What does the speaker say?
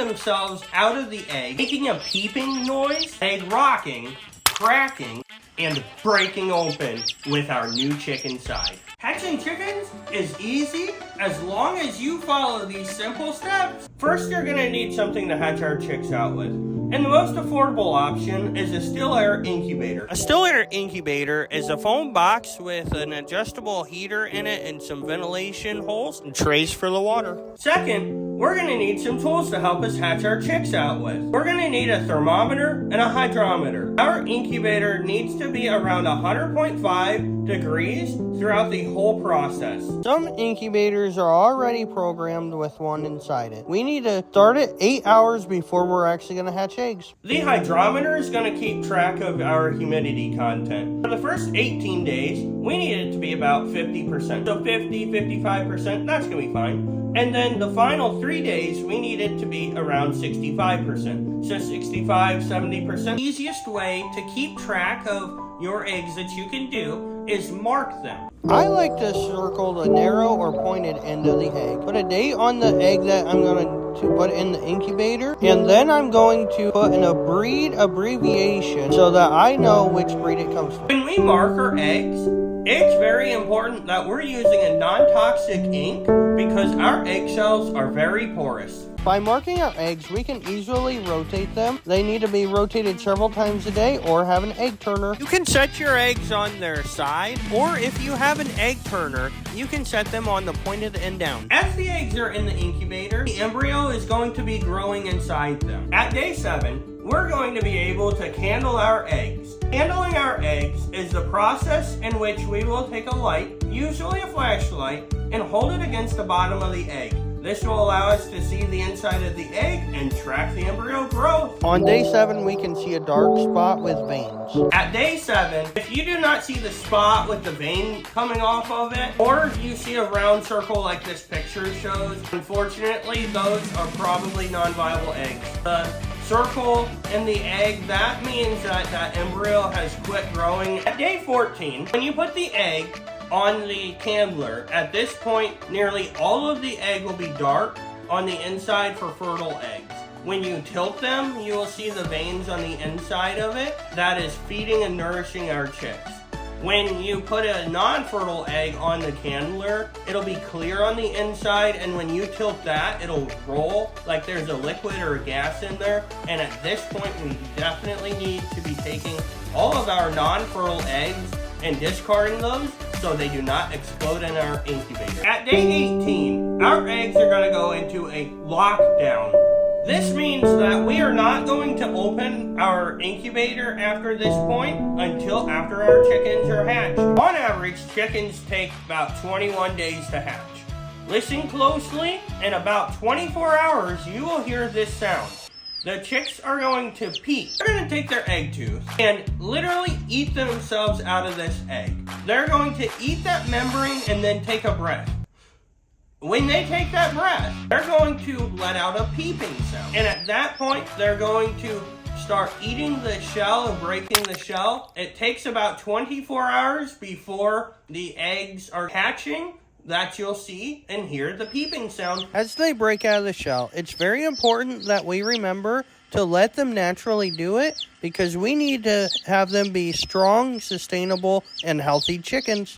themselves out of the egg, making a peeping noise, egg rocking, cracking, and breaking open with our new chick inside. Hatching chickens is easy as long as you follow these simple steps. First, you're gonna need something to hatch our chicks out with. And the most affordable option is a still air incubator. A still air incubator is a foam box with an adjustable heater in it and some ventilation holes and trays for the water. Second, we're gonna need some tools to help us hatch our chicks out with. We're gonna need a thermometer and a hygrometer. Our incubator needs to be around 100.5 degrees throughout the whole process. Some incubators are already programmed with one inside it. We need to start it 8 hours before we're actually gonna hatch eggs. The hydrometer is going to keep track of our humidity content. For the first 18 days, we need it to be about 50%. So 50, 55%, that's going to be fine. And then the final 3 days, we need it to be around 65%. So 65, 70%. The easiest way to keep track of your eggs that you can do is mark them. I like to circle the narrow or pointed end of the egg. Put a date on the egg that I'm going to put in the incubator, and then I'm going to put in a breed abbreviation so that I know which breed it comes from. When we mark our eggs, it's very important that we're using a non-toxic ink because our eggshells are very porous. By marking our eggs, we can easily rotate them. They need to be rotated several times a day or have an egg turner. You can set your eggs on their side, or if you have an egg turner, you can set them on the pointed end down. As the eggs are in the incubator, the embryo is going to be growing inside them. At day 7, we're going to be able to candle our eggs. Candling our eggs is the process in which we will take a light, usually a flashlight, and hold it against the bottom of the egg. This will allow us to see the inside of the egg and track the embryo growth. On day 7, we can see a dark spot with veins. At day 7, if you do not see the spot with the vein coming off of it, or if you see a round circle like this picture shows, unfortunately, those are probably non-viable eggs. The circle in the egg, that means that that embryo has quit growing. At day 14, when you put the egg on the candler, at this point, nearly all of the egg will be dark on the inside for fertile eggs. When you tilt them, you will see the veins on the inside of it. That is feeding and nourishing our chicks. When you put a non-fertile egg on the candler, it'll be clear on the inside, and when you tilt that, it'll roll like there's a liquid or a gas in there. And at this point, we definitely need to be taking all of our non-fertile eggs and discarding those so they do not explode in our incubator. At day 18, our eggs are going to go into a lockdown. This means that we are not going to open our incubator after this point until after our chickens are hatched. On average, chickens take about 21 days to hatch. Listen closely, in about 24 hours, you will hear this sound. The chicks are going to peek. They're going to take their egg tooth and literally eat themselves out of this egg. They're going to eat that membrane and then take a breath. When they take that breath, they're going to let out a peeping sound. And at that point, they're going to start eating the shell and breaking the shell. It takes about 24 hours before the eggs are hatching. That you'll see and hear the peeping sound. As they break out of the shell, it's very important that we remember to let them naturally do it because we need to have them be strong, sustainable, and healthy chickens.